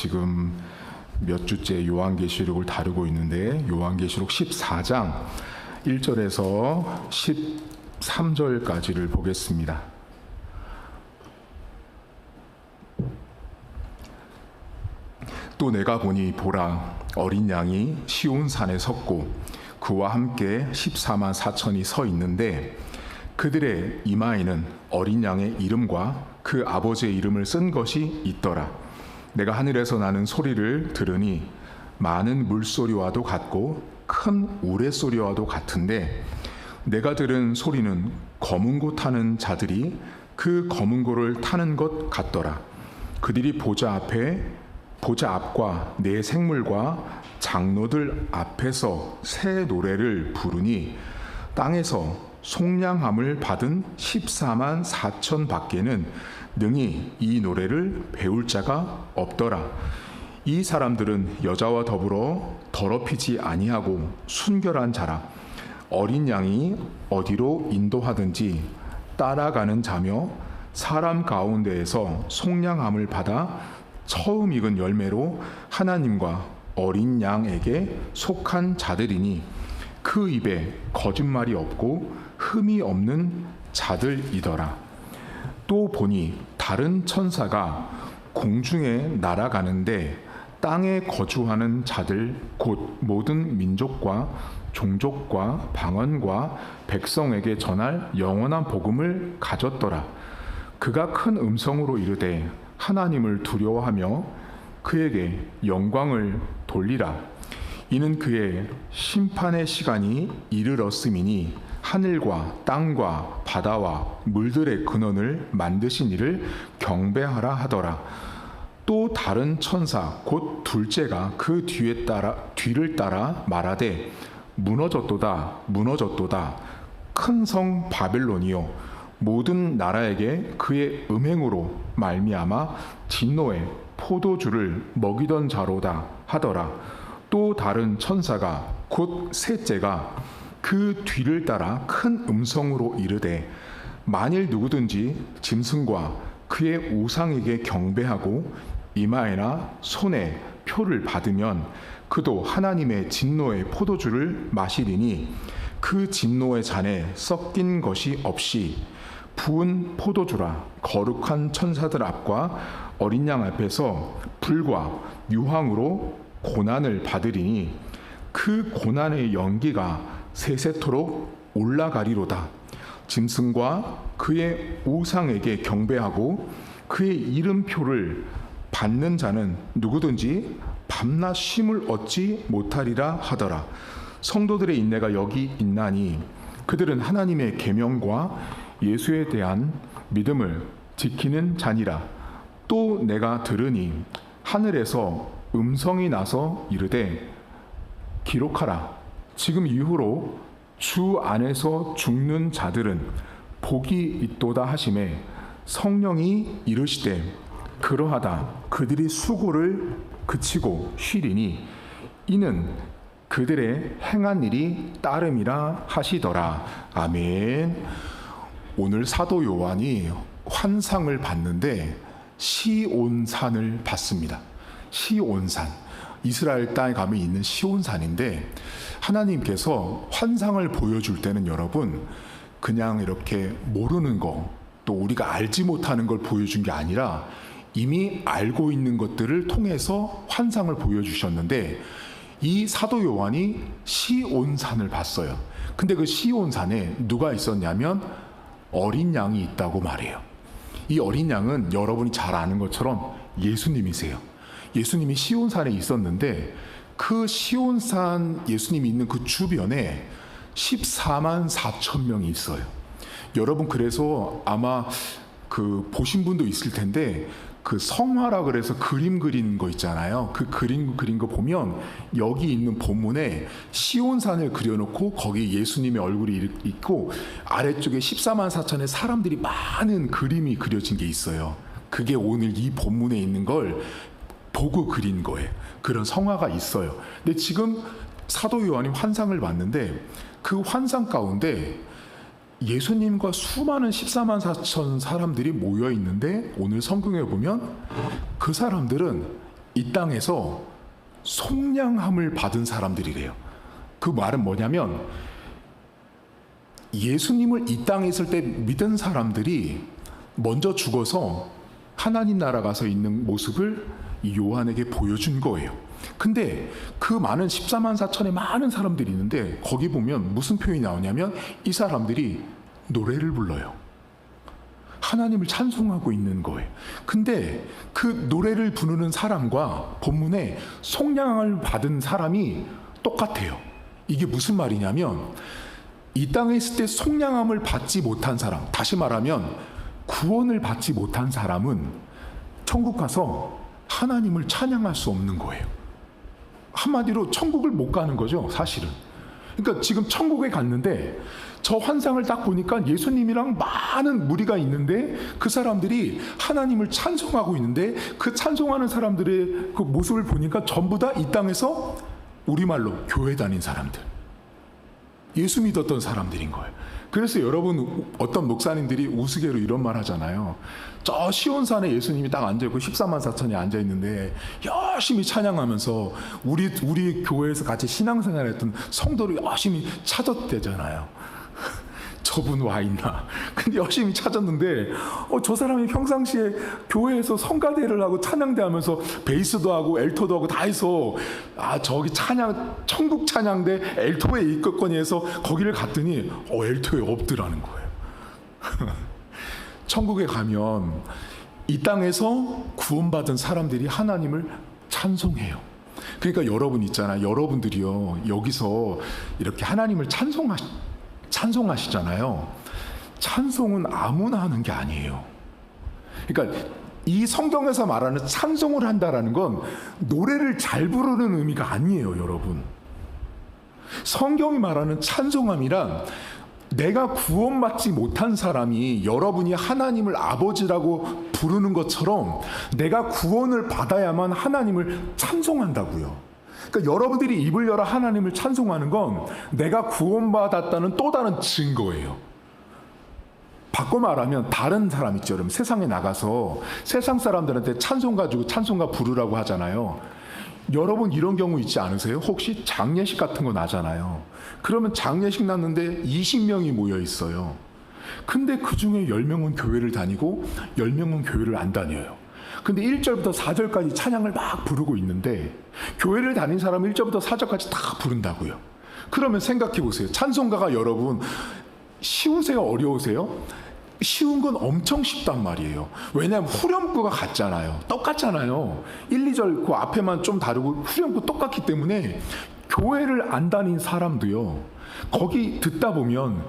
지금 몇 주째 요한계시록을 다루고 있는데 요한계시록 14장 1절에서 13절까지를 보겠습니다. 또 내가 보니 보라 어린 양이 시온산에 섰고 그와 함께 14만 4천이 서 있는데 그들의 이마에는 어린 양의 이름과 그 아버지의 이름을 쓴 것이 있더라. 내가 하늘에서 나는 소리를 들으니 많은 물소리와도 같고 큰 우레소리와도 같은데 내가 들은 소리는 검은 고 타는 자들이 그 검은 고를 타는 것 같더라. 그들이 보좌 앞과 네 생물과 장로들 앞에서 새 노래를 부르니 땅에서 속량함을 받은 14만 4천 밖에는 능히 이 노래를 배울 자가 없더라. 이 사람들은 여자와 더불어 더럽히지 아니하고 순결한 자라. 어린 양이 어디로 인도하든지 따라가는 자며 사람 가운데에서 속량함을 받아 처음 익은 열매로 하나님과 어린 양에게 속한 자들이니 그 입에 거짓말이 없고 흠이 없는 자들이더라. 또 보니 다른 천사가 공중에 날아가는데 땅에 거주하는 자들 곧 모든 민족과 종족과 방언과 백성에게 전할 영원한 복음을 가졌더라. 그가 큰 음성으로 이르되 하나님을 두려워하며 그에게 영광을 돌리라. 이는 그의 심판의 시간이 이르렀음이니 하늘과 땅과 바다와 물들의 근원을 만드신 이를 경배하라 하더라. 또 다른 천사 곧 둘째가 그 뒤를 따라 말하되 무너졌도다 무너졌도다 큰 성 바벨론이요 모든 나라에게 그의 음행으로 말미암아 진노의 포도주를 먹이던 자로다 하더라. 또 다른 천사가 곧 셋째가 그 뒤를 따라 큰 음성으로 이르되 만일 누구든지 짐승과 그의 우상에게 경배하고 이마에나 손에 표를 받으면 그도 하나님의 진노의 포도주를 마시리니 그 진노의 잔에 섞인 것이 없이 부은 포도주라. 거룩한 천사들 앞과 어린 양 앞에서 불과 유황으로 고난을 받으리니 그 고난의 연기가 세세토록 올라가리로다. 짐승과 그의 우상에게 경배하고 그의 이름표를 받는 자는 누구든지 밤낮 쉼을 얻지 못하리라 하더라. 성도들의 인내가 여기 있나니 그들은 하나님의 계명과 예수에 대한 믿음을 지키는 자니라. 또 내가 들으니 하늘에서 음성이 나서 이르되 기록하라. 지금 이후로 주 안에서 죽는 자들은 복이 있도다 하시매 성령이 이르시되 그러하다 그들이 수고를 그치고 쉬리니 이는 그들의 행한 일이 따름이라 하시더라. 아멘. 오늘 사도 요한이 환상을 봤는데 시온산을 봤습니다. 시온산, 이스라엘 땅에 가면 있는 시온산인데 하나님께서 환상을 보여줄 때는 여러분 그냥 이렇게 모르는 거 또 우리가 알지 못하는 걸 보여준 게 아니라 이미 알고 있는 것들을 통해서 환상을 보여주셨는데 이 사도 요한이 시온산을 봤어요. 근데 그 시온산에 누가 있었냐면 어린 양이 있다고 말해요. 이 어린 양은 여러분이 잘 아는 것처럼 예수님이세요. 예수님이 시온산에 있었는데 그 시온산 예수님이 있는 그 주변에 14만 4천 명이 있어요. 여러분 그래서 아마 그 보신 분도 있을 텐데 그 성화라 그래서 그림 그린 거 있잖아요. 그 그림 그린 거 보면 여기 있는 본문에 시온산을 그려놓고 거기 예수님의 얼굴이 있고 아래쪽에 14만 4천의 사람들이 많은 그림이 그려진 게 있어요. 그게 오늘 이 본문에 있는 걸 보고 그린 거예요. 그런 성화가 있어요. 근데 지금 사도 요한이 환상을 봤는데 그 환상 가운데 예수님과 수많은 14만 4천 사람들이 모여 있는데 오늘 성경에 보면 그 사람들은 이 땅에서 속량함을 받은 사람들이래요. 그 말은 뭐냐면 예수님을 이 땅에 있을 때 믿은 사람들이 먼저 죽어서 하나님 나라 가서 있는 모습을 요한에게 보여준 거예요. 근데 그 많은 14만 4천의 많은 사람들이 있는데 거기 보면 무슨 표현이 나오냐면 이 사람들이 노래를 불러요. 하나님을 찬송하고 있는 거예요. 근데 그 노래를 부르는 사람과 본문에 속량을 받은 사람이 똑같아요. 이게 무슨 말이냐면 이 땅에 있을 때 속량함을 받지 못한 사람, 다시 말하면 구원을 받지 못한 사람은 천국 가서 하나님을 찬양할 수 없는 거예요. 한마디로 천국을 못 가는 거죠, 사실은. 그러니까 지금 천국에 갔는데 저 환상을 딱 보니까 예수님이랑 많은 무리가 있는데 그 사람들이 하나님을 찬송하고 있는데 그 찬송하는 사람들의 그 모습을 보니까 전부 다 이 땅에서 우리말로 교회 다닌 사람들, 예수 믿었던 사람들인 거예요. 그래서 여러분, 어떤 목사님들이 우스개로 이런 말 하잖아요. 저 시온산에 예수님이 딱 앉아있고 14만 4천이 앉아있는데 열심히 찬양하면서 우리 교회에서 같이 신앙생활했던 성도를 열심히 찾았대잖아요. 저분 와 있나? 근데 열심히 찾았는데 저 사람이 평상시에 교회에서 성가대를 하고 찬양대 하면서 베이스도 하고 엘토도 하고 다 해서 저기 천국 찬양대 엘토에 있겠거니 해서 거기를 갔더니 엘토에 없더라는 거예요. 천국에 가면 이 땅에서 구원받은 사람들이 하나님을 찬송해요. 그러니까 여러분 있잖아요. 여러분들이요, 여기서 이렇게 하나님을 찬송하시잖아요. 찬송은 아무나 하는 게 아니에요. 그러니까 이 성경에서 말하는 찬송을 한다라는 건 노래를 잘 부르는 의미가 아니에요, 여러분. 성경이 말하는 찬송함이란 내가 구원받지 못한 사람이 여러분이 하나님을 아버지라고 부르는 것처럼 내가 구원을 받아야만 하나님을 찬송한다고요. 그러니까 여러분들이 입을 열어 하나님을 찬송하는 건 내가 구원받았다는 또 다른 증거예요. 바꿔 말하면 다른 사람 있죠. 여러분, 세상에 나가서 세상 사람들한테 찬송 가지고 찬송가 부르라고 하잖아요. 여러분 이런 경우 있지 않으세요? 혹시 장례식 같은 거 나잖아요. 그러면 장례식 났는데 20명이 모여 있어요. 근데 그 중에 10명은 교회를 다니고 10명은 교회를 안 다녀요. 근데 1절부터 4절까지 찬양을 막 부르고 있는데 교회를 다닌 사람은 1절부터 4절까지 다 부른다고요. 그러면 생각해 보세요. 찬송가가 여러분 쉬우세요? 어려우세요? 쉬운 건 엄청 쉽단 말이에요. 왜냐하면 후렴구가 같잖아요. 똑같잖아요. 1, 2절 그 앞에만 좀 다르고 후렴구 똑같기 때문에 교회를 안 다닌 사람도요, 거기 듣다 보면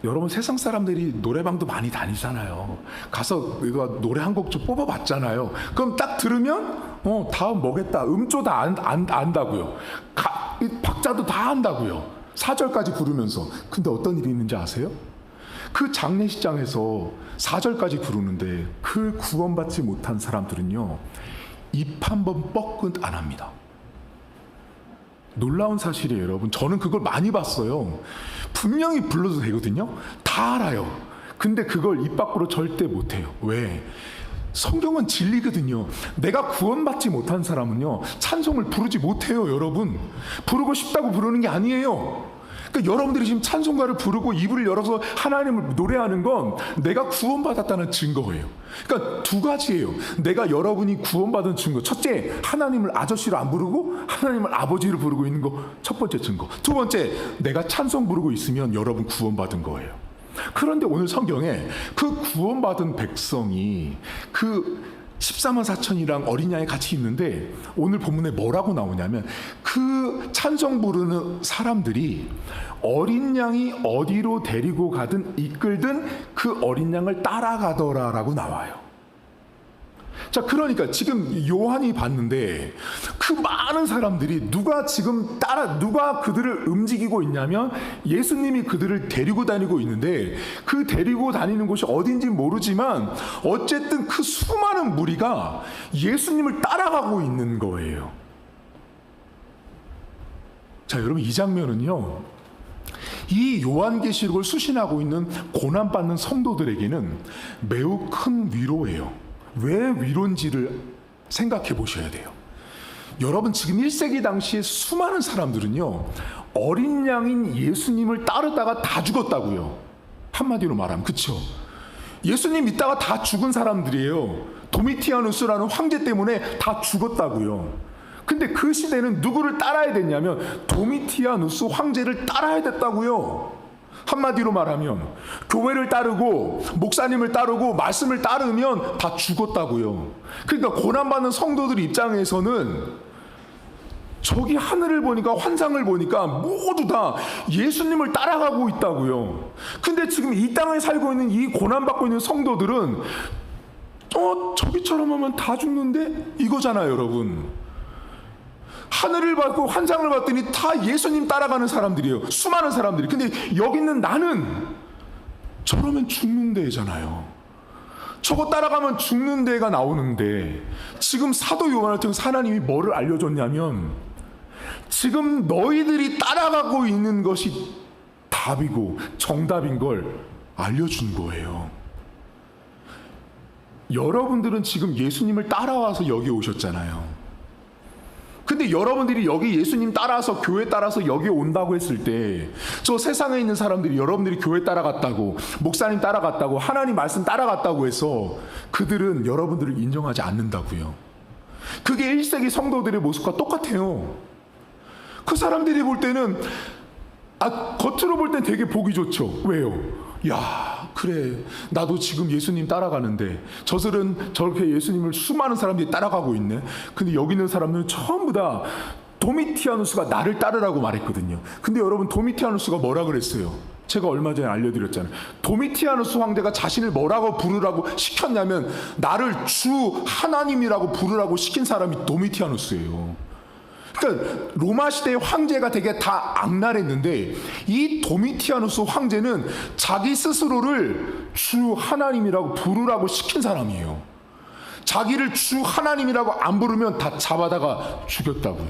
여러분 세상 사람들이 노래방도 많이 다니잖아요. 가서 이거 노래 한 곡 좀 뽑아봤잖아요. 그럼 딱 들으면 다음 뭐겠다, 음조 다 안다고요. 박자도 다 안다고요. 4절까지 부르면서. 근데 어떤 일이 있는지 아세요? 그 장례식장에서 4절까지 부르는데 그 구원받지 못한 사람들은요, 입 한 번 뻐끗 안 합니다. 놀라운 사실이에요, 여러분. 저는 그걸 많이 봤어요. 분명히 불러도 되거든요. 다 알아요. 근데 그걸 입 밖으로 절대 못해요. 왜? 성경은 진리거든요. 내가 구원받지 못한 사람은요, 찬송을 부르지 못해요, 여러분. 부르고 싶다고 부르는 게 아니에요. 그러니까 여러분들이 지금 찬송가를 부르고 입을 열어서 하나님을 노래하는 건 내가 구원받았다는 증거예요. 그러니까 두 가지예요. 내가 여러분이 구원받은 증거. 첫째, 하나님을 아저씨로 안 부르고 하나님을 아버지로 부르고 있는 거, 첫 번째 증거. 두 번째, 내가 찬송 부르고 있으면 여러분 구원받은 거예요. 그런데 오늘 성경에 그 구원받은 백성이 그 14만 4천이랑 어린 양이 같이 있는데 오늘 본문에 뭐라고 나오냐면 그 찬송 부르는 사람들이 어린 양이 어디로 데리고 가든 이끌든 그 어린 양을 따라가더라라고 나와요. 자, 그러니까 지금 요한이 봤는데 그 많은 사람들이 누가 그들을 움직이고 있냐면 예수님이 그들을 데리고 다니고 있는데 그 데리고 다니는 곳이 어딘지 모르지만 어쨌든 그 수많은 무리가 예수님을 따라가고 있는 거예요. 자, 여러분, 이 장면은요, 이 요한계시록을 수신하고 있는 고난받는 성도들에게는 매우 큰 위로예요. 왜 위로인지를 생각해 보셔야 돼요. 여러분, 지금 1세기 당시에 수많은 사람들은요, 어린 양인 예수님을 따르다가 다 죽었다고요. 한마디로 말하면, 그쵸? 예수님 믿다가 다 죽은 사람들이에요. 도미티아누스라는 황제 때문에 다 죽었다고요. 근데 그 시대는 누구를 따라야 됐냐면 도미티아누스 황제를 따라야 됐다고요. 한마디로 말하면 교회를 따르고 목사님을 따르고 말씀을 따르면 다 죽었다고요. 그러니까 고난받는 성도들 입장에서는 저기 하늘을 보니까, 환상을 보니까 모두 다 예수님을 따라가고 있다고요. 근데 지금 이 땅에 살고 있는 이 고난받고 있는 성도들은 저기처럼 하면 다 죽는데? 이거잖아요, 여러분. 하늘을 받고 환상을 봤더니 다 예수님 따라가는 사람들이에요. 수많은 사람들이. 근데 여기 있는 나는 저러면 죽는 데잖아요. 저거 따라가면 죽는 데가 나오는데, 지금 사도 요한을 통해서 하나님이 뭐를 알려줬냐면, 지금 너희들이 따라가고 있는 것이 답이고 정답인 걸 알려준 거예요. 여러분들은 지금 예수님을 따라와서 여기 오셨잖아요. 근데 여러분들이 여기 예수님 따라서, 교회 따라서 여기 온다고 했을 때, 저 세상에 있는 사람들이 여러분들이 교회 따라갔다고, 목사님 따라갔다고, 하나님 말씀 따라갔다고 해서 그들은 여러분들을 인정하지 않는다고요. 그게 1세기 성도들의 모습과 똑같아요. 그 사람들이 볼 때는, 겉으로 볼 땐 되게 보기 좋죠. 왜요? 야, 그래, 나도 지금 예수님 따라가는데 저들은 저렇게 예수님을 수많은 사람들이 따라가고 있네. 근데 여기 있는 사람들은 전부 다 도미티아누스가 나를 따르라고 말했거든요. 근데 여러분, 도미티아누스가 뭐라 그랬어요? 제가 얼마 전에 알려드렸잖아요. 도미티아누스 황제가 자신을 뭐라고 부르라고 시켰냐면, 나를 주 하나님이라고 부르라고 시킨 사람이 도미티아누스예요. 그러니까 로마 시대의 황제가 되게 다 악랄했는데, 이 도미티아누스 황제는 자기 스스로를 주 하나님이라고 부르라고 시킨 사람이에요. 자기를 주 하나님이라고 안 부르면 다 잡아다가 죽였다고요.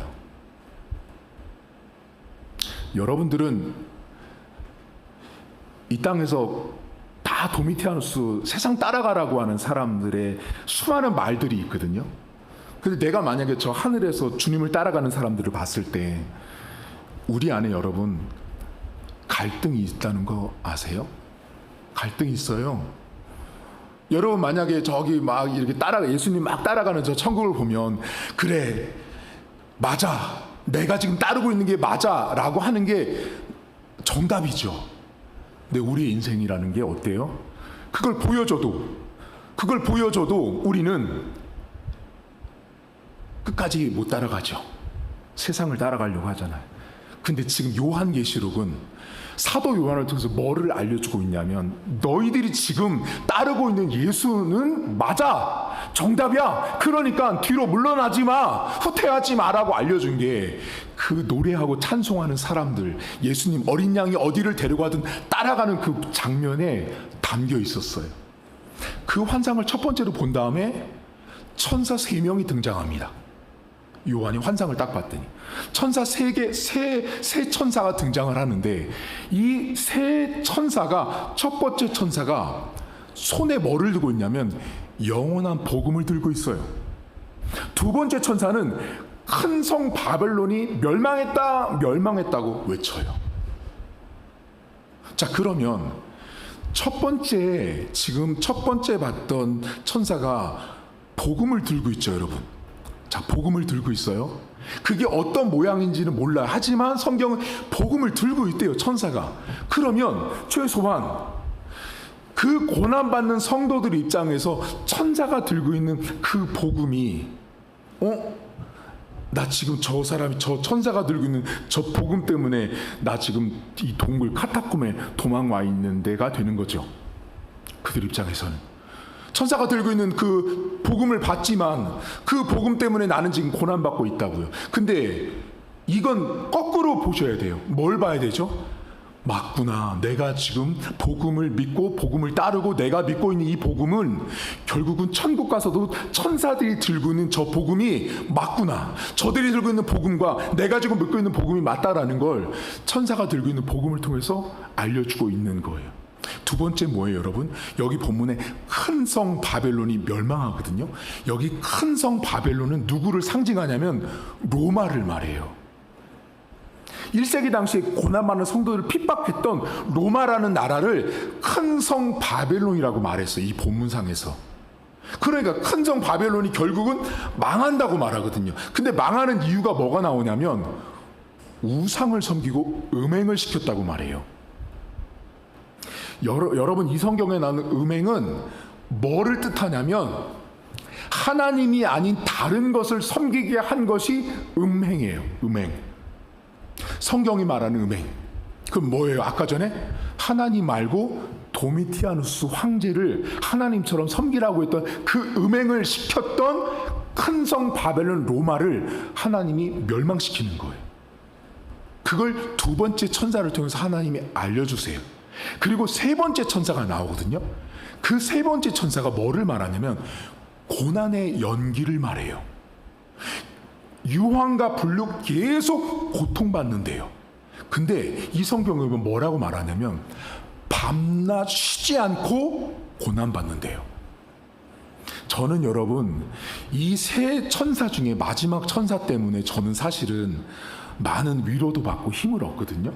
여러분들은 이 땅에서 다 도미티아누스, 세상 따라가라고 하는 사람들의 수많은 말들이 있거든요. 근데 내가 만약에 저 하늘에서 주님을 따라가는 사람들을 봤을 때, 우리 안에 여러분 갈등이 있다는 거 아세요? 갈등이 있어요. 여러분, 만약에 저기 막 이렇게 예수님 막 따라가는 저 천국을 보면, 그래, 맞아, 내가 지금 따르고 있는 게 맞아 라고 하는 게 정답이죠. 근데 우리의 인생이라는 게 어때요? 그걸 보여줘도 우리는 끝까지 못 따라가죠. 세상을 따라가려고 하잖아요. 근데 지금 요한계시록은 사도 요한을 통해서 뭐를 알려주고 있냐면, 너희들이 지금 따르고 있는 예수는 맞아, 정답이야. 그러니까 뒤로 물러나지 마, 후퇴하지 마라고 알려준 게, 그 노래하고 찬송하는 사람들, 예수님 어린 양이 어디를 데려가든 따라가는 그 장면에 담겨 있었어요. 그 환상을 첫 번째로 본 다음에 천사 3명이 등장합니다. 요한이 환상을 딱 봤더니 천사 세 천사가 등장을 하는데, 이 세 천사가, 첫 번째 천사가 손에 뭐를 들고 있냐면 영원한 복음을 들고 있어요. 두 번째 천사는 큰 성 바벨론이 멸망했다고 외쳐요. 자, 그러면 첫 번째 봤던 천사가 복음을 들고 있죠, 여러분. 자, 복음을 들고 있어요. 그게 어떤 모양인지는 몰라요. 하지만 성경은 복음을 들고 있대요, 천사가. 그러면 최소한 그 고난받는 성도들 입장에서 천사가 들고 있는 그 복음이, 나 지금 저 천사가 들고 있는 저 복음 때문에 나 지금 이 동굴 카타콤에 도망와 있는 데가 되는 거죠. 그들 입장에서는. 천사가 들고 있는 그 복음을 받지만 그 복음 때문에 나는 지금 고난받고 있다고요. 근데 이건 거꾸로 보셔야 돼요. 뭘 봐야 되죠? 맞구나, 내가 지금 복음을 믿고 복음을 따르고 내가 믿고 있는 이 복음은 결국은 천국 가서도 천사들이 들고 있는 저 복음이 맞구나, 저들이 들고 있는 복음과 내가 지금 믿고 있는 복음이 맞다라는 걸 천사가 들고 있는 복음을 통해서 알려주고 있는 거예요. 두 번째 뭐예요, 여러분? 여기 본문에 큰 성 바벨론이 멸망하거든요. 여기 큰 성 바벨론은 누구를 상징하냐면 로마를 말해요. 1세기 당시에 고난 많은 성도들을 핍박했던 로마라는 나라를 큰 성 바벨론이라고 말했어요. 이 본문상에서. 그러니까 큰 성 바벨론이 결국은 망한다고 말하거든요. 근데 망하는 이유가 뭐가 나오냐면 우상을 섬기고 음행을 시켰다고 말해요. 여러분, 이 성경에 나오는 음행은 뭐를 뜻하냐면 하나님이 아닌 다른 것을 섬기게 한 것이 음행이에요. 음행. 성경이 말하는 음행. 그럼 뭐예요? 아까 전에 하나님 말고 도미티아누스 황제를 하나님처럼 섬기라고 했던 그 음행을 시켰던 큰 성 바벨론 로마를 하나님이 멸망시키는 거예요. 그걸 두 번째 천사를 통해서 하나님이 알려주세요. 그리고 세 번째 천사가 나오거든요. 그 세 번째 천사가 뭐를 말하냐면 고난의 연기를 말해요. 유황과 불룩 계속 고통받는데요. 근데 이 성경에 보면 뭐라고 말하냐면 밤낮 쉬지 않고 고난받는데요. 저는 여러분, 이 세 천사 중에 마지막 천사 때문에 저는 사실은 많은 위로도 받고 힘을 얻거든요.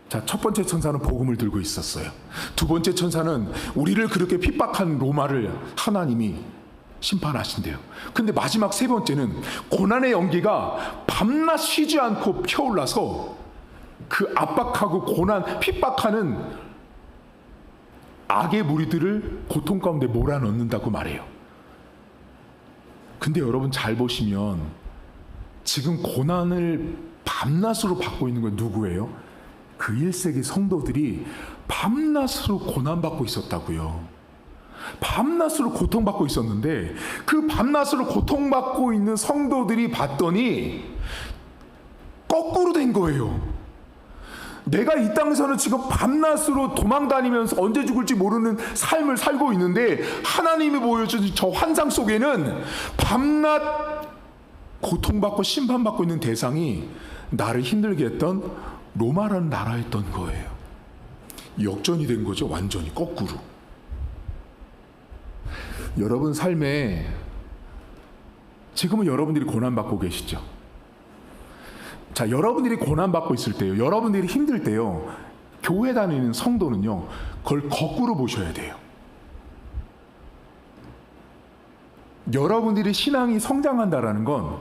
자, 첫 번째 천사는 복음을 들고 있었어요. 두 번째 천사는 우리를 그렇게 핍박한 로마를 하나님이 심판하신대요. 근데 마지막 세 번째는 고난의 연기가 밤낮 쉬지 않고 펴올라서 그 압박하고 고난, 핍박하는 악의 무리들을 고통 가운데 몰아넣는다고 말해요. 근데 여러분 잘 보시면 지금 고난을 밤낮으로 받고 있는 건 누구예요? 그 1세기 성도들이 밤낮으로 고난받고 있었다고요. 밤낮으로 고통받고 있었는데 그 밤낮으로 고통받고 있는 성도들이 봤더니 거꾸로 된 거예요. 내가 이 땅에서는 지금 밤낮으로 도망다니면서 언제 죽을지 모르는 삶을 살고 있는데 하나님이 보여준 저 환상 속에는 밤낮 고통받고 심판받고 있는 대상이 나를 힘들게 했던 로마라는 나라였던 거예요. 역전이 된 거죠. 완전히 거꾸로. 여러분 삶에 지금은 여러분들이 고난받고 계시죠. 자, 여러분들이 고난받고 있을 때요, 여러분들이 힘들 때요, 교회 다니는 성도는요, 그걸 거꾸로 보셔야 돼요. 여러분들이 신앙이 성장한다라는 건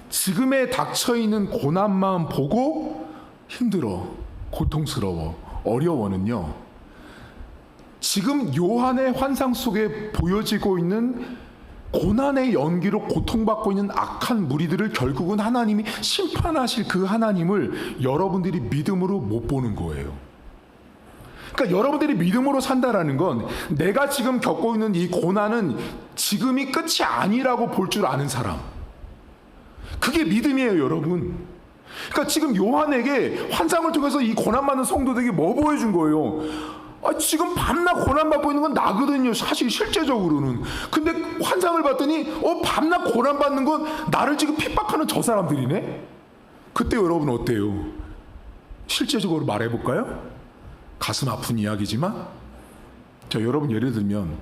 지금에 닥쳐있는 고난만 보고 힘들어, 고통스러워, 어려워는요, 지금 요한의 환상 속에 보여지고 있는 고난의 연기로 고통받고 있는 악한 무리들을 결국은 하나님이 심판하실 그 하나님을 여러분들이 믿음으로 못 보는 거예요. 그러니까 여러분들이 믿음으로 산다라는 건 내가 지금 겪고 있는 이 고난은 지금이 끝이 아니라고 볼 줄 아는 사람. 그게 믿음이에요, 여러분. 그러니까 지금 요한에게 환상을 통해서 이 고난받는 성도들에게 뭐 보여준 거예요? 지금 밤낮 고난받고 있는 건 나거든요, 사실 실제적으로는. 근데 환상을 봤더니 밤낮 고난받는 건 나를 지금 핍박하는 저 사람들이네? 그때 여러분 어때요? 실제적으로 말해볼까요? 가슴 아픈 이야기지만 여러분 예를 들면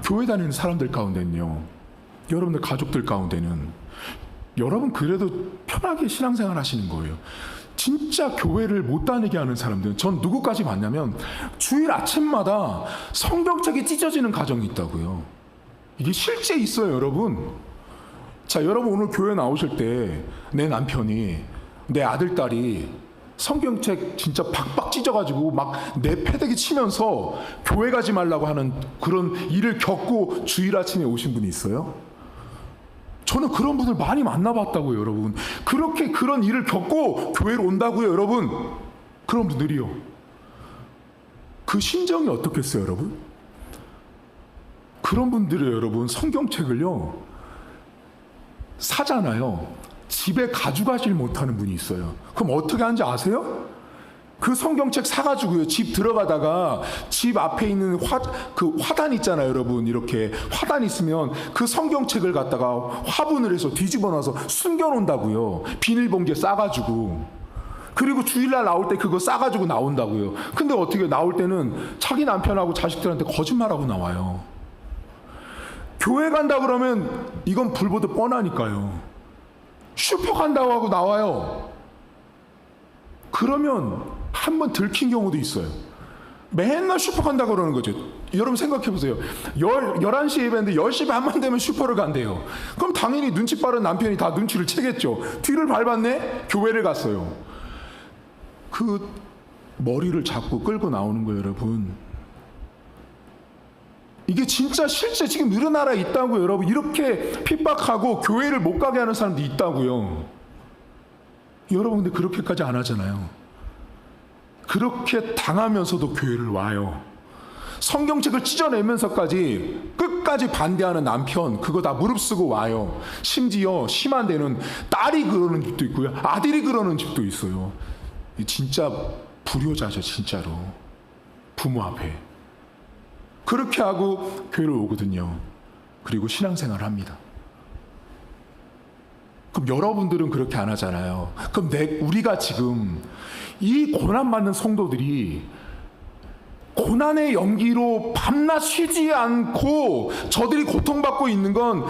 교회 다니는 사람들 가운데는요, 여러분들 가족들 가운데는 여러분 그래도 편하게 신앙생활 하시는 거예요. 진짜 교회를 못 다니게 하는 사람들은 전 누구까지 봤냐면 주일 아침마다 성경책이 찢어지는 가정이 있다고요. 이게 실제 있어요, 여러분. 자, 여러분 오늘 교회 나오실 때 내 남편이, 내 아들딸이 성경책 진짜 박박 찢어가지고 막 내 패대기 치면서 교회 가지 말라고 하는 그런 일을 겪고 주일 아침에 오신 분이 있어요? 저는 그런 분들 많이 만나봤다고요, 여러분. 그렇게 그런 일을 겪고 교회로 온다고요, 여러분. 그런 분들이요. 그 심정이 어떻겠어요, 여러분? 그런 분들이 여러분 성경책을요 사잖아요. 집에 가져가질 못하는 분이 있어요. 그럼 어떻게 하는지 아세요? 그 성경책 사가지고요, 집 들어가다가 집 앞에 있는 그 화단 있잖아요, 여러분. 이렇게 화단 있으면 그 성경책을 갖다가 화분을 해서 뒤집어 놔서 숨겨놓는다고요. 비닐봉지에 싸가지고. 그리고 주일날 나올 때 그거 싸가지고 나온다고요. 근데 어떻게 나올 때는 자기 남편하고 자식들한테 거짓말하고 나와요. 교회 간다 그러면 이건 불보듯 뻔하니까요. 슈퍼 간다고 하고 나와요. 그러면 한 번 들킨 경우도 있어요. 맨날 슈퍼 간다 그러는 거죠. 여러분 생각해 보세요. 11시 예배인데 10시 반만 되면 슈퍼를 간대요. 그럼 당연히 눈치 빠른 남편이 다 눈치를 채겠죠. 뒤를 밟았네? 교회를 갔어요. 그 머리를 잡고 끌고 나오는 거예요, 여러분. 이게 진짜 실제 지금 우리나라에 있다고요, 여러분. 이렇게 핍박하고 교회를 못 가게 하는 사람도 있다고요. 여러분, 근데 그렇게까지 안 하잖아요. 그렇게 당하면서도 교회를 와요. 성경책을 찢어내면서까지 끝까지 반대하는 남편, 그거 다 무릅쓰고 와요. 심지어 심한 데는 딸이 그러는 집도 있고요, 아들이 그러는 집도 있어요. 진짜 불효자죠, 진짜로. 부모 앞에 그렇게 하고 교회를 오거든요. 그리고 신앙생활을 합니다. 그럼 여러분들은 그렇게 안 하잖아요. 그럼 우리가 지금 이 고난받는 성도들이 고난의 연기로 밤낮 쉬지 않고 저들이 고통받고 있는 건,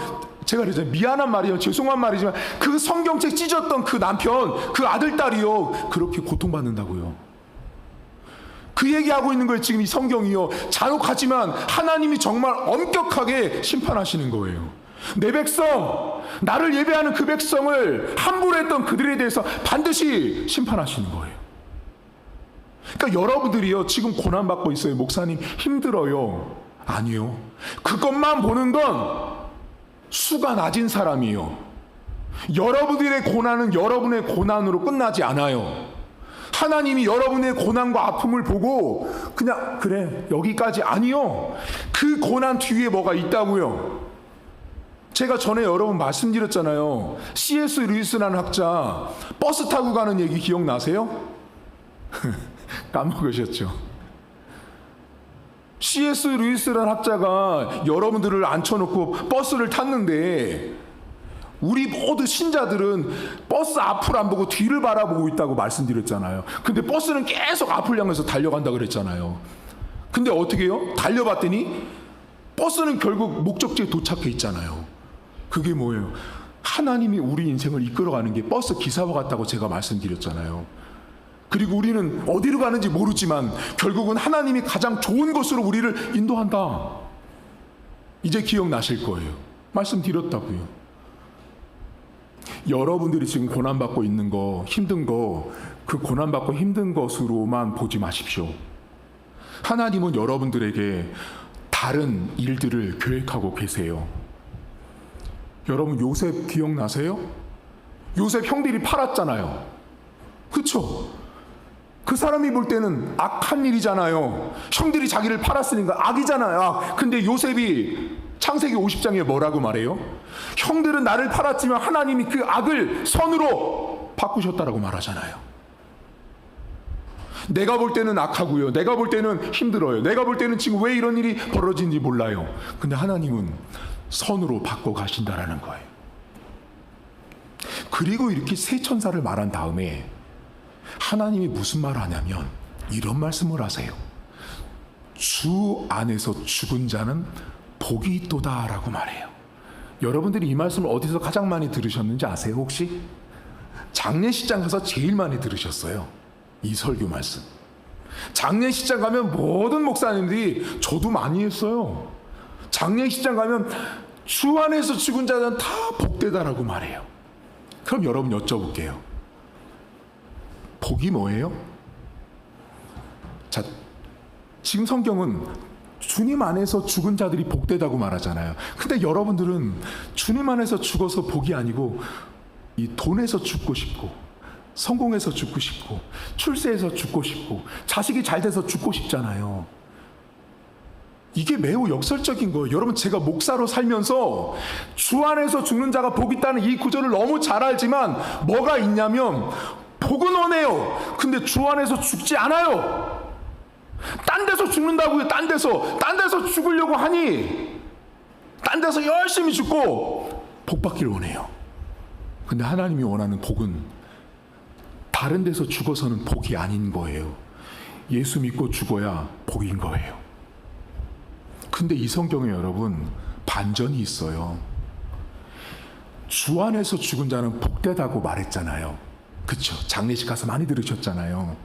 제가 그러잖아요. 미안한 말이에요. 죄송한 말이지만 그 성경책 찢었던 그 남편, 그 아들, 딸이요, 그렇게 고통받는다고요. 그 얘기하고 있는 거예요. 지금 이 성경이요. 잔혹하지만 하나님이 정말 엄격하게 심판하시는 거예요. 내 백성, 나를 예배하는 그 백성을 함부로 했던 그들에 대해서 반드시 심판하시는 거예요. 그러니까 여러분들이요, 지금 고난받고 있어요. 목사님 힘들어요. 아니요. 그것만 보는 건 수가 낮은 사람이에요. 여러분들의 고난은 여러분의 고난으로 끝나지 않아요. 하나님이 여러분의 고난과 아픔을 보고 그냥 그래 여기까지, 아니요. 그 고난 뒤에 뭐가 있다고요. 제가 전에 여러분 말씀드렸잖아요. C.S. 루이스라는 학자 버스 타고 가는 얘기 기억나세요? 까먹으셨죠? C.S. 루이스라는 학자가 여러분들을 앉혀놓고 버스를 탔는데, 우리 모두 신자들은 버스 앞을 안 보고 뒤를 바라보고 있다고 말씀드렸잖아요. 근데 버스는 계속 앞을 향해서 달려간다 그랬잖아요. 근데 어떻게 해요? 달려봤더니 버스는 결국 목적지에 도착해 있잖아요. 그게 뭐예요? 하나님이 우리 인생을 이끌어가는 게 버스 기사와 같다고 제가 말씀드렸잖아요. 그리고 우리는 어디로 가는지 모르지만 결국은 하나님이 가장 좋은 곳으로 우리를 인도한다. 이제 기억나실 거예요. 말씀드렸다고요. 여러분들이 지금 고난받고 있는 거, 힘든 거, 그 고난받고 힘든 것으로만 보지 마십시오. 하나님은 여러분들에게 다른 일들을 계획하고 계세요. 여러분 요셉 기억나세요? 요셉 형들이 팔았잖아요. 그쵸? 그 사람이 볼 때는 악한 일이잖아요. 형들이 자기를 팔았으니까 악이잖아요. 근데 요셉이 창세기 50장에 뭐라고 말해요? 형들은 나를 팔았지만 하나님이 그 악을 선으로 바꾸셨다라고 말하잖아요. 내가 볼 때는 악하고요, 내가 볼 때는 힘들어요, 내가 볼 때는 지금 왜 이런 일이 벌어진지 몰라요. 근데 하나님은 선으로 바꿔 가신다라는 거예요. 그리고 이렇게 세 천사를 말한 다음에 하나님이 무슨 말을 하냐면 이런 말씀을 하세요. 주 안에서 죽은 자는 복이 있도다라고 말해요. 여러분들이 이 말씀을 어디서 가장 많이 들으셨는지 아세요 혹시? 장례식장 가서 제일 많이 들으셨어요. 이 설교 말씀. 장례식장 가면 모든 목사님들이, 저도 많이 했어요. 장례식장 가면 주 안에서 죽은 자는 다 복되다라고 말해요. 그럼 여러분 여쭤볼게요. 복이 뭐예요? 자, 지금 성경은 주님 안에서 죽은 자들이 복되다고 말하잖아요. 근데 여러분들은 주님 안에서 죽어서 복이 아니고 이 돈에서 죽고 싶고, 성공해서 죽고 싶고, 출세해서 죽고 싶고, 자식이 잘 돼서 죽고 싶잖아요. 이게 매우 역설적인 거예요. 여러분, 제가 목사로 살면서 주 안에서 죽는 자가 복 있다는 이 구절을 너무 잘 알지만 뭐가 있냐면 복은 원해요. 근데 주 안에서 죽지 않아요. 딴 데서 죽는다고요. 딴 데서 죽으려고 하니 딴 데서 열심히 죽고 복 받기를 원해요. 근데 하나님이 원하는 복은 다른 데서 죽어서는 복이 아닌 거예요. 예수 믿고 죽어야 복인 거예요. 근데 이 성경에 여러분 반전이 있어요. 주 안에서 죽은 자는 복되다고 말했잖아요. 그쵸? 장례식 가서 많이 들으셨잖아요.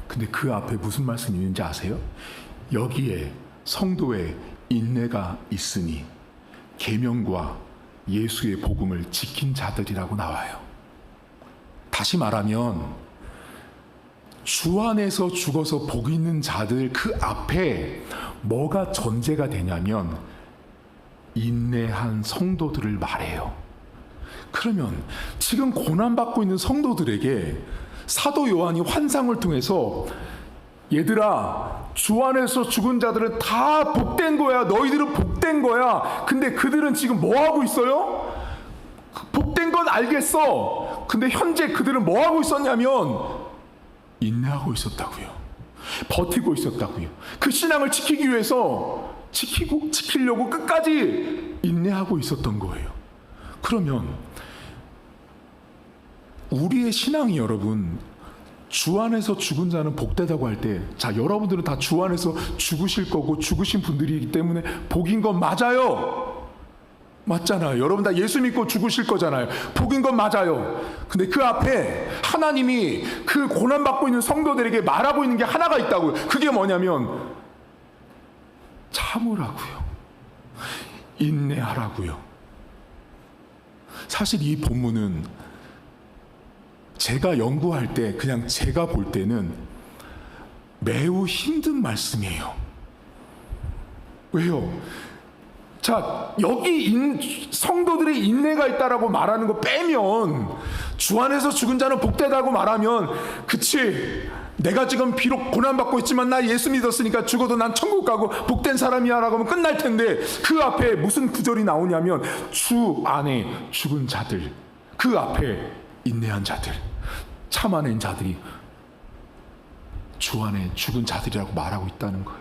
근데 그 앞에 무슨 말씀이 있는지 아세요? 여기에 성도의 인내가 있으니 계명과 예수의 복음을 지킨 자들이라고 나와요. 다시 말하면 주 안에서 죽어서 복 있는 자들 그 앞에 뭐가 전제가 되냐면 인내한 성도들을 말해요. 그러면 지금 고난받고 있는 성도들에게 사도 요한이 환상을 통해서 얘들아, 주 안에서 죽은 자들은 다 복된 거야. 너희들은 복된 거야. 근데 그들은 지금 뭐 하고 있어요? 복된 건 알겠어. 근데 현재 그들은 뭐 하고 있었냐면 인내하고 있었다고요. 버티고 있었다고요. 그 신앙을 지키기 위해서 지키려고 끝까지 인내하고 있었던 거예요. 그러면 우리의 신앙이 여러분, 주 안에서 죽은 자는 복되다고 할 때, 자, 여러분들은 다 주 안에서 죽으실 거고 죽으신 분들이기 때문에 복인 건 맞아요. 맞잖아요. 여러분 다 예수 믿고 죽으실 거잖아요. 복인 건 맞아요. 근데 그 앞에 하나님이 그 고난받고 있는 성도들에게 말하고 있는 게 하나가 있다고요. 그게 뭐냐면 참으라고요. 인내하라고요. 사실 이 본문은 제가 연구할 때, 그냥 제가 볼 때는 매우 힘든 말씀이에요. 왜요? 자, 여기 성도들의 인내가 있다라고 말하는 거 빼면, 주 안에서 죽은 자는 복되다고 말하면, 그치, 내가 지금 비록 고난받고 있지만 나 예수 믿었으니까 죽어도 난 천국 가고 복된 사람이야 라고 하면 끝날 텐데, 그 앞에 무슨 구절이 나오냐면 주 안에 죽은 자들, 그 앞에 인내한 자들, 참아낸 자들이 주 안에 죽은 자들이라고 말하고 있다는 거예요.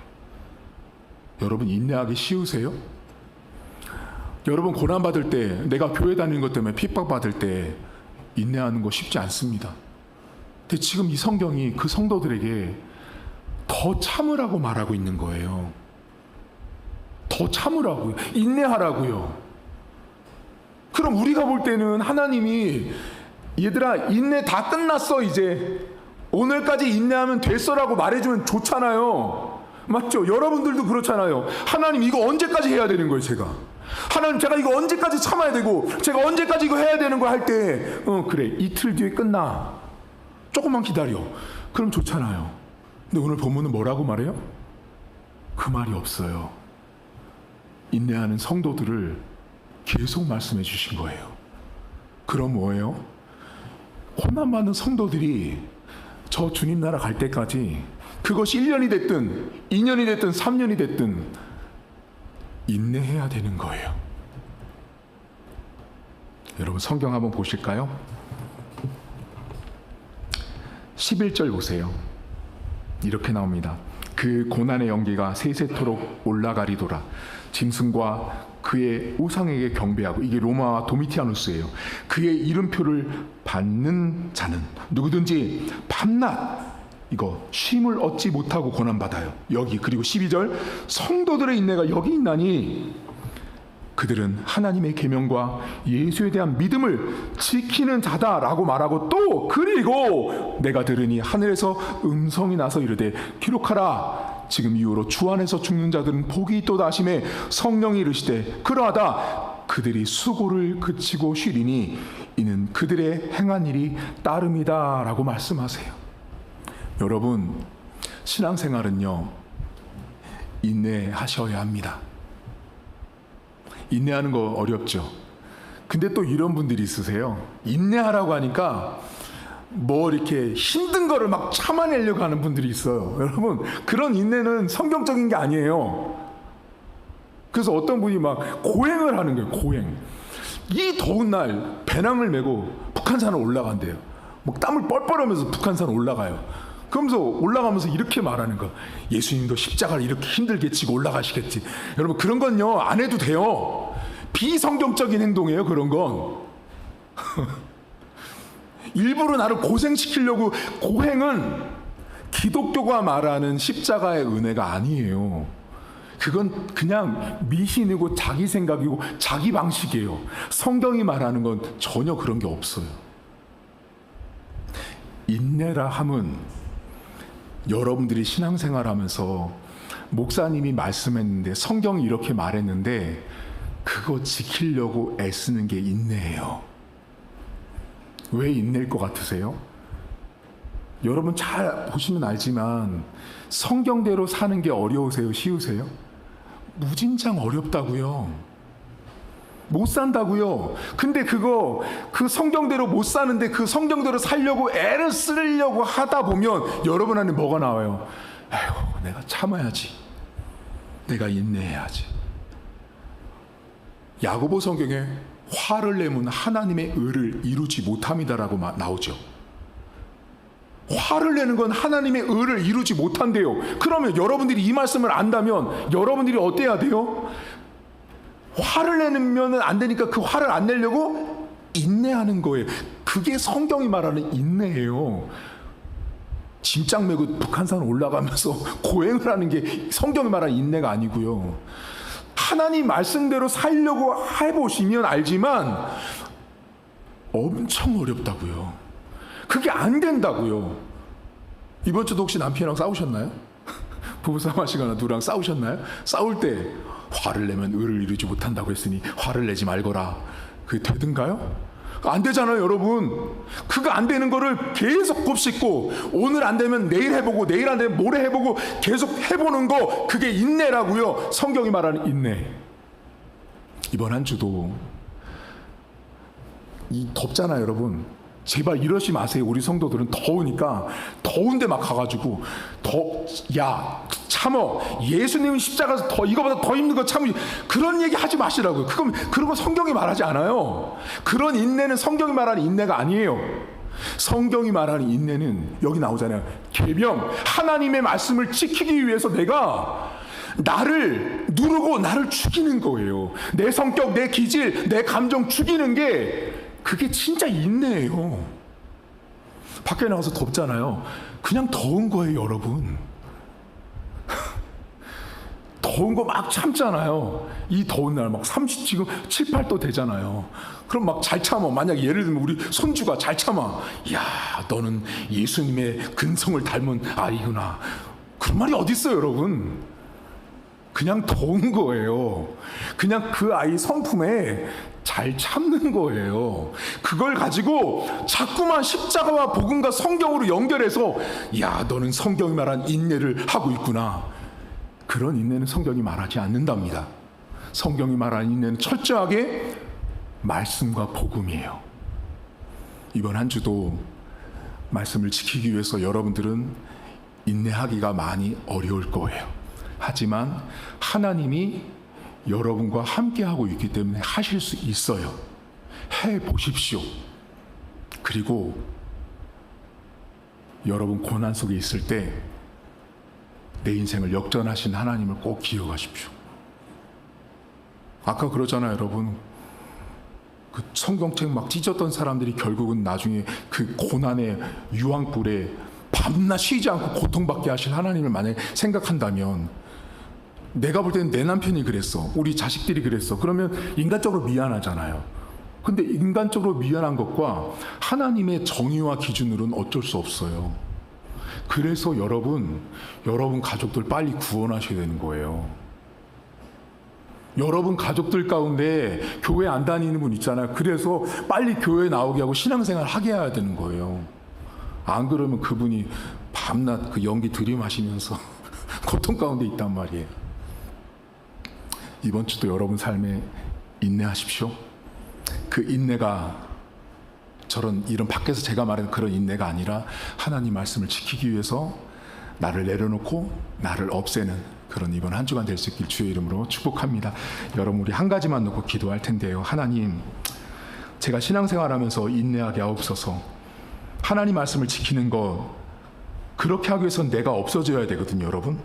여러분 인내하기 쉬우세요? 여러분 고난받을 때, 내가 교회 다니는 것 때문에 핍박받을 때 인내하는 거 쉽지 않습니다. 근데 지금 이 성경이 그 성도들에게 더 참으라고 말하고 있는 거예요. 더 참으라고요. 인내하라고요. 그럼 우리가 볼 때는 하나님이 얘들아 인내 다 끝났어, 이제 오늘까지 인내하면 됐어라고 말해주면 좋잖아요. 맞죠? 여러분들도 그렇잖아요. 하나님 이거 언제까지 해야 되는 거예요? 하나님 제가 이거 언제까지 참아야 되고, 제가 언제까지 이거 해야 되는 거 할 때 그래 이틀 뒤에 끝나, 조금만 기다려, 그럼 좋잖아요. 근데 오늘 본문은 뭐라고 말해요? 그 말이 없어요. 인내하는 성도들을 계속 말씀해 주신 거예요. 그럼 뭐예요? 고난받는 성도들이 저 주님 나라 갈 때까지, 그것이 1년이 됐든 2년이 됐든 3년이 됐든 인내해야 되는 거예요. 여러분 성경 한번 보실까요? 11절 보세요. 이렇게 나옵니다. 그 고난의 연기가 세세토록 올라가리도다. 짐승과 그의 우상에게 경배하고, 이게 로마 도미티아누스예요. 그의 이름표를 받는 자는 누구든지 밤낮 이거 쉼을 얻지 못하고 고난받아요. 여기, 그리고 12절, 성도들의 인내가 여기 있나니 그들은 하나님의 계명과 예수에 대한 믿음을 지키는 자다라고 말하고, 또 그리고 내가 들으니 하늘에서 음성이 나서 이르되 기록하라. 지금 이후로 주 안에서 죽는 자들은 복이 있도다 하시매 성령이 이르시되 그러하다 그들이 수고를 그치고 쉬리니 이는 그들의 행한 일이 따름이다 라고 말씀하세요. 여러분 신앙생활은요 인내하셔야 합니다. 인내하는 거 어렵죠. 근데 또 이런 분들이 있으세요. 인내하라고 하니까 뭐 이렇게 힘든 거를 막 참아내려고 하는 분들이 있어요. 여러분 그런 인내는 성경적인 게 아니에요. 그래서 어떤 분이 막 고행을 하는 거예요. 고행. 이 더운 날 배낭을 메고 북한산을 올라간대요. 막 땀을 뻘뻘 하면서 북한산 올라가요. 그러면서 올라가면서 이렇게 말하는 거. 예수님도 십자가를 이렇게 힘들게 지고 올라가시겠지. 여러분 그런 건요 안 해도 돼요. 비성경적인 행동이에요. 그런 건. 일부러 나를 고생시키려고. 고행은 기독교가 말하는 십자가의 은혜가 아니에요. 그건 그냥 미신이고 자기 생각이고 자기 방식이에요. 성경이 말하는 건 전혀 그런 게 없어요. 인내라 함은 여러분들이 신앙생활하면서 목사님이 말씀했는데 성경이 이렇게 말했는데 그거 지키려고 애쓰는 게 인내예요. 왜 인내일 것 같으세요? 여러분 잘 보시면 알지만 성경대로 사는 게 어려우세요? 쉬우세요? 무진장 어렵다고요. 못 산다고요. 근데 그 성경대로 못 사는데 그 성경대로 살려고 애를 쓰려고 하다 보면 여러분 안에 뭐가 나와요? 아이고, 내가 참아야지. 내가 인내해야지. 야고보 성경에 화를 내면 하나님의 의를 이루지 못함이다라고 나오죠. 화를 내는 건 하나님의 의를 이루지 못한대요. 그러면 여러분들이 이 말씀을 안다면 여러분들이 어때야 돼요? 화를 내면 안 되니까 그 화를 안 내려고 인내하는 거예요. 그게 성경이 말하는 인내예요. 짐짝 메고 북한산 올라가면서 고행을 하는 게 성경이 말하는 인내가 아니고요. 하나님 말씀대로 살려고 해보시면 알지만 엄청 어렵다고요. 그게 안 된다고요. 이번 주도 혹시 남편이랑 싸우셨나요? 부부싸움 하시거나 누구랑 싸우셨나요? 싸울 때 화를 내면 의를 이루지 못한다고 했으니 화를 내지 말거라. 그게 되든가요? 안 되잖아요, 여러분. 그거 안 되는 거를 계속 곱씹고 오늘 안 되면 내일 해보고 내일 안 되면 모레 해보고 계속 해보는 거, 그게 인내라고요. 성경이 말하는 인내. 이번 한 주도 덥잖아요, 여러분. 제발 이러지 마세요. 우리 성도들은 더우니까 더운데 막 가가지고 야 참어, 예수님은 십자가에서 이거보다 더 힘든 거 참으, 그런 얘기 하지 마시라고요. 그런 거 성경이 말하지 않아요. 그런 인내는 성경이 말하는 인내가 아니에요. 성경이 말하는 인내는 여기 나오잖아요. 계명, 하나님의 말씀을 지키기 위해서 내가 나를 누르고 나를 죽이는 거예요. 내 성격, 내 기질, 내 감정 죽이는 게, 그게 진짜 인내예요. 밖에 나가서 덥잖아요. 그냥 더운 거예요, 여러분. 더운 거 막 참잖아요. 이 더운 날 막 30, 지금 7, 8도 되잖아요. 그럼 막 잘 참아. 만약 예를 들면 우리 손주가 잘 참아. 야, 너는 예수님의 근성을 닮은 아이구나. 그런 말이 어디 있어요, 여러분. 그냥 더운 거예요. 그냥 그 아이 성품에 잘 참는 거예요. 그걸 가지고 자꾸만 십자가와 복음과 성경으로 연결해서 야, 너는 성경이 말한 인내를 하고 있구나. 그런 인내는 성경이 말하지 않는답니다. 성경이 말하는 인내는 철저하게 말씀과 복음이에요. 이번 한 주도 말씀을 지키기 위해서 여러분들은 인내하기가 많이 어려울 거예요. 하지만 하나님이 여러분과 함께하고 있기 때문에 하실 수 있어요. 해보십시오. 그리고 여러분 고난 속에 있을 때 내 인생을 역전하신 하나님을 꼭 기억하십시오. 아까 그러잖아요, 여러분. 그 성경책 막 찢었던 사람들이 결국은 나중에 그 고난의 유황불에 밤낮 쉬지 않고 고통받게 하실 하나님을 만약에 생각한다면, 내가 볼 때는 내 남편이 그랬어, 우리 자식들이 그랬어, 그러면 인간적으로 미안하잖아요. 근데 인간적으로 미안한 것과 하나님의 정의와 기준으로는 어쩔 수 없어요. 그래서 여러분 가족들 빨리 구원하셔야 되는 거예요. 여러분 가족들 가운데 교회 안 다니는 분 있잖아요. 그래서 빨리 교회 나오게 하고 신앙생활 하게 해야 되는 거예요. 안 그러면 그분이 밤낮 그 연기 들이마시면서 고통 가운데 있단 말이에요. 이번 주도 여러분 삶에 인내하십시오. 그 인내가 이런 밖에서 제가 말하는 그런 인내가 아니라 하나님 말씀을 지키기 위해서 나를 내려놓고 나를 없애는 그런 이번 한 주간 될 수 있길 주의 이름으로 축복합니다. 여러분, 우리 한 가지만 놓고 기도할 텐데요. 하나님, 제가 신앙생활하면서 인내하게 하옵소서. 하나님 말씀을 지키는 것, 그렇게 하기 위해서는 내가 없어져야 되거든요, 여러분.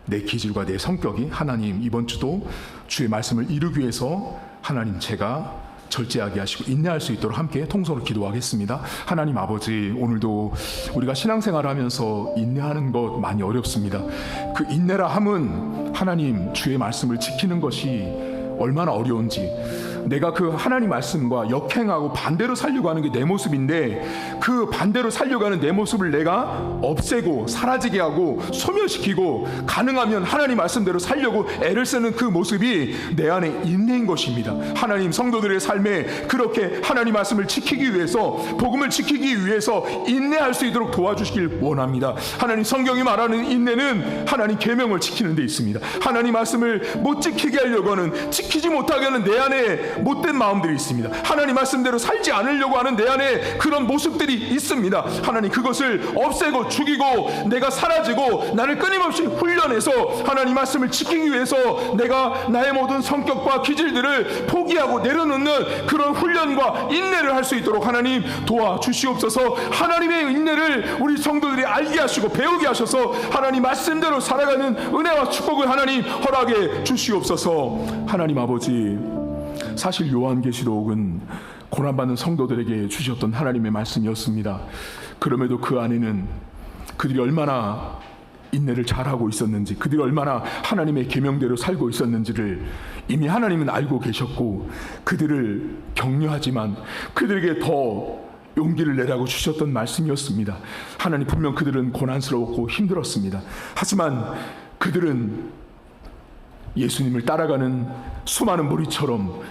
내 기질과 내 성격이. 하나님, 이번 주도 주의 말씀을 이루기 위해서 하나님, 제가 절제하게 하시고 인내할 수 있도록 함께 통성으로 기도하겠습니다. 하나님 아버지, 오늘도 우리가 신앙생활을 하면서 인내하는 것 많이 어렵습니다. 그 인내라 함은 하나님 주의 말씀을 지키는 것이 얼마나 어려운지, 내가 그 하나님 말씀과 역행하고 반대로 살려고 하는 게 내 모습인데, 그 반대로 살려고 하는 내 모습을 내가 없애고 사라지게 하고 소멸시키고 가능하면 하나님 말씀대로 살려고 애를 쓰는 그 모습이 내 안에 인내인 것입니다. 하나님, 성도들의 삶에 그렇게 하나님 말씀을 지키기 위해서, 복음을 지키기 위해서 인내할 수 있도록 도와주시길 원합니다. 하나님, 성경이 말하는 인내는 하나님 계명을 지키는 데 있습니다. 하나님 말씀을 못 지키게 하려고 하는, 지키지 못하게 하는 내 안에 못된 마음들이 있습니다. 하나님 말씀대로 살지 않으려고 하는 내 안에 그런 모습들이 있습니다. 하나님, 그것을 없애고 죽이고 내가 사라지고 나를 끊임없이 훈련해서 하나님 말씀을 지키기 위해서 내가 나의 모든 성격과 기질들을 포기하고 내려놓는 그런 훈련과 인내를 할 수 있도록 하나님 도와주시옵소서. 하나님의 인내를 우리 성도들이 알게 하시고 배우게 하셔서 하나님 말씀대로 살아가는 은혜와 축복을 하나님 허락해 주시옵소서. 하나님 아버지, 사실 요한계시록은 고난받는 성도들에게 주셨던 하나님의 말씀이었습니다. 그럼에도 그 안에는 그들이 얼마나 인내를 잘하고 있었는지, 그들이 얼마나 하나님의 계명대로 살고 있었는지를 이미 하나님은 알고 계셨고, 그들을 격려하지만 그들에게 더 용기를 내라고 주셨던 말씀이었습니다. 하나님, 분명 그들은 고난스러웠고 힘들었습니다. 하지만 그들은 예수님을 따라가는 수많은 무리처럼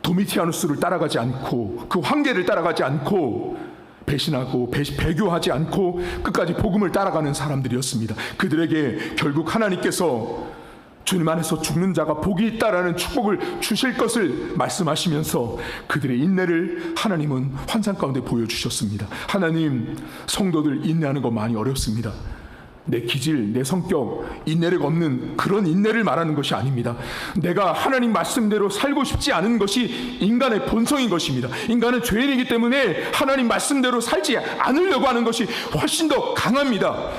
도미티아누스를 따라가지 않고, 그 황제를 따라가지 않고, 배신하고 배교하지 않고 끝까지 복음을 따라가는 사람들이었습니다. 그들에게 결국 하나님께서 주님 안에서 죽는 자가 복이 있다라는 축복을 주실 것을 말씀하시면서 그들의 인내를 하나님은 환상 가운데 보여주셨습니다. 하나님, 성도들 인내하는 거 많이 어렵습니다. 내 기질, 내 성격, 인내력 없는 그런 인내를 말하는 것이 아닙니다. 내가 하나님 말씀대로 살고 싶지 않은 것이 인간의 본성인 것입니다. 인간은 죄인이기 때문에 하나님 말씀대로 살지 않으려고 하는 것이 훨씬 더 강합니다.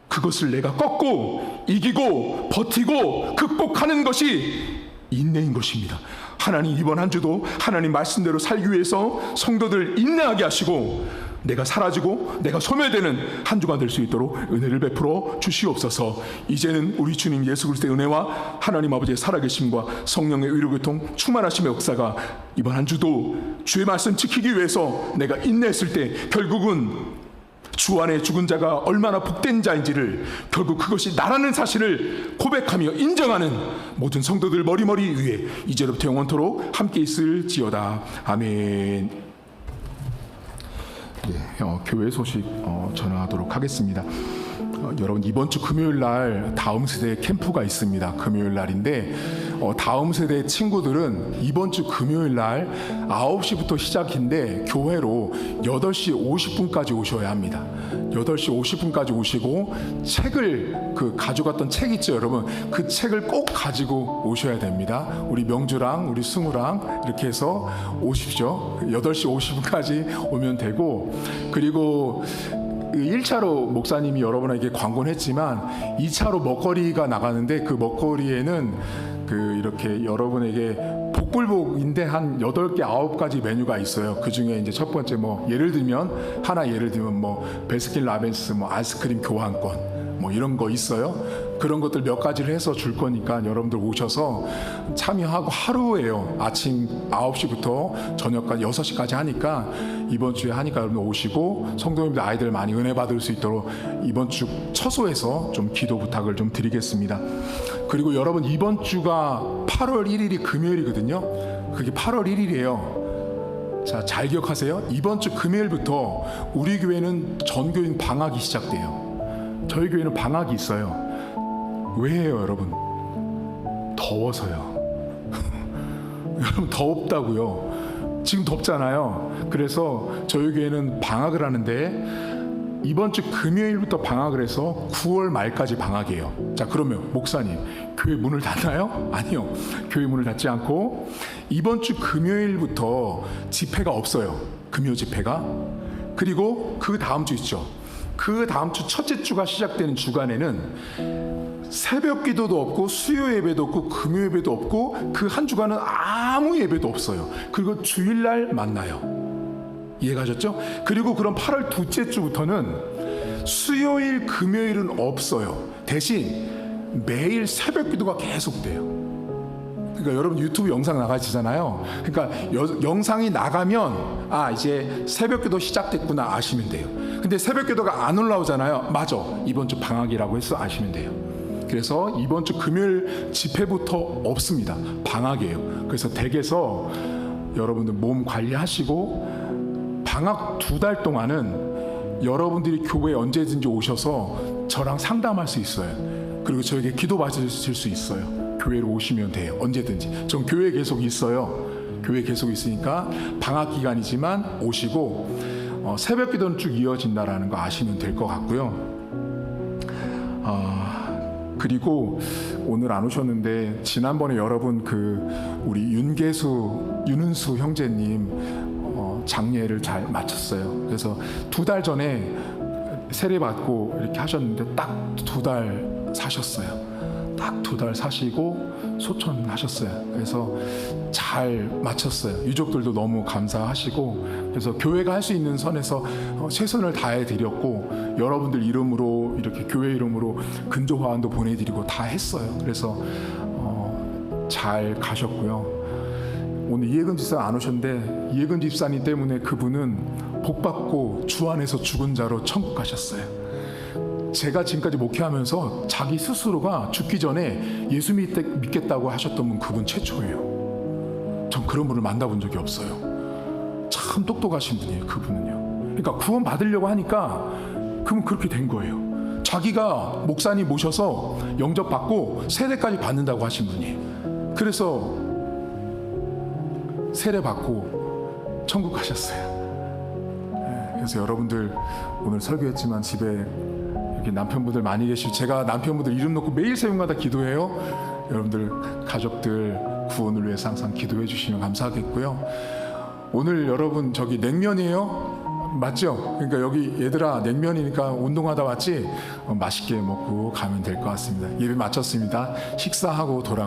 그것을 내가 꺾고 이기고 버티고 극복하는 것이 인내인 것입니다. 하나님, 이번 한 주도 하나님 말씀대로 살기 위해서 성도들 인내하게 하시고 내가 사라지고 내가 소멸되는 한 주가 될 수 있도록 은혜를 베풀어 주시옵소서. 이제는 우리 주님 예수 그리스도의 은혜와 하나님 아버지의 살아계심과 성령의 의료교통 충만하심의 역사가 이번 한 주도 주의 말씀 지키기 위해서 내가 인내했을 때 결국은 주 안에 죽은 자가 얼마나 복된 자인지를, 결국 그것이 나라는 사실을 고백하며 인정하는 모든 성도들 머리머리 위에 이제로부터 영원토록 함께 있을지어다. 아멘. 교회 소식 전하도록 하겠습니다. 여러분, 이번 주 금요일 날 다음 세대 캠프가 있습니다. 금요일 날인데 다음 세대 친구들은 이번 주 금요일 날 9시부터 시작인데 교회로 8시 50분까지 오셔야 합니다. 8시 50분까지 오시고 책을, 그 가져갔던 책 있죠 여러분, 그 책을 꼭 가지고 오셔야 됩니다. 우리 명주랑 우리 승우랑 이렇게 해서 오십시오. 8시 50분까지 오면 되고, 그리고 1차로 목사님이 여러분에게 광고를 했지만 2차로 먹거리가 나가는데, 그 먹거리에는 그 이렇게 여러분에게 복불복인데 한 8개 9가지 메뉴가 있어요. 그 중에 이제 첫 번째 뭐 예를 들면 뭐 베스킨 라빈스 뭐 아이스크림 교환권 뭐 이런 거 있어요. 그런 것들 몇 가지를 해서 줄 거니까 여러분들 오셔서 참여하고, 하루예요. 아침 9시부터 저녁까지 6시까지 하니까, 이번 주에 하니까 여러분 오시고 성도님들 아이들 많이 은혜 받을 수 있도록 이번 주 처소에서 좀 기도 부탁을 좀 드리겠습니다. 그리고 여러분, 이번 주가 8월 1일이 금요일이거든요. 그게 8월 1일이에요. 자, 잘 기억하세요. 이번 주 금요일부터 우리 교회는 전교인 방학이 시작돼요. 저희 교회는 방학이 있어요. 왜 해요 여러분? 더워서요. 여러분, 덥다고요. 지금 덥잖아요. 그래서 저희 교회는 방학을 하는데 이번 주 금요일부터 방학을 해서 9월 말까지 방학이에요. 자, 그러면 목사님, 교회 문을 닫나요? 아니요. 교회 문을 닫지 않고 이번 주 금요일부터 집회가 없어요. 금요 집회가. 그리고 그 다음 주 있죠. 그 다음 주 첫째 주가 시작되는 주간에는 새벽 기도도 없고 수요 예배도 없고 금요 예배도 없고 그 한 주간은 아무 예배도 없어요. 그리고 주일날 만나요. 이해가셨죠? 그리고 그럼 8월 둘째 주부터는 수요일 금요일은 없어요. 대신 매일 새벽 기도가 계속돼요. 그러니까 여러분 유튜브 영상 나가시잖아요. 그러니까 영상이 나가면 이제 새벽 기도 시작됐구나 아시면 돼요. 근데 새벽 기도가 안 올라오잖아요. 맞아, 이번 주 방학이라고 해서 아시면 돼요. 그래서 이번 주 금요일 집회부터 없습니다. 방학이에요. 그래서 댁에서 여러분들 몸 관리하시고 방학 2달 동안은 여러분들이 교회에 언제든지 오셔서 저랑 상담할 수 있어요. 그리고 저에게 기도 받으실 수 있어요. 교회로 오시면 돼요. 언제든지. 전 교회 계속 있어요. 교회 계속 있으니까 방학 기간이지만 오시고 새벽 기도는 쭉 이어진다라는 거 아시면 될 것 같고요. 그리고 오늘 안 오셨는데 지난번에 여러분 우리 윤은수 형제님 장례를 잘 마쳤어요. 그래서 2달 전에 세례 받고 이렇게 하셨는데 딱 2달 사셨어요. 딱 2달 사시고 소천하셨어요. 그래서 잘 마쳤어요. 유족들도 너무 감사하시고, 그래서 교회가 할 수 있는 선에서 최선을 다해 드렸고, 여러분들 이름으로 이렇게 교회 이름으로 근조 화환도 보내드리고 다 했어요. 그래서 잘 가셨고요. 오늘 이혜근 집사 안 오셨는데 이혜근 집사님 때문에 그분은 복받고 주 안에서 죽은 자로 천국 가셨어요. 제가 지금까지 목회하면서 자기 스스로가 죽기 전에 예수 믿겠다고 하셨던 분 그분 최초예요. 전 그런 분을 만나본 적이 없어요. 참 똑똑하신 분이에요. 그분은요. 그러니까 구원 받으려고 하니까 그분 그렇게 된 거예요. 자기가 목사님 모셔서 영접 받고 세례까지 받는다고 하신 분이에요. 그래서 세례 받고 천국 가셨어요. 그래서 여러분들 오늘 설교했지만 집에 남편분들 많이 계시고, 제가 남편분들 이름 놓고 매일 새벽마다 기도해요. 여러분들 가족들 구원을 위해서 항상 기도해 주시면 감사하겠고요. 오늘 여러분 저기 냉면이에요? 맞죠? 그러니까 여기 얘들아 냉면이니까 운동하다 왔지? 맛있게 먹고 가면 될 것 같습니다. 예배 마쳤습니다. 식사하고 돌아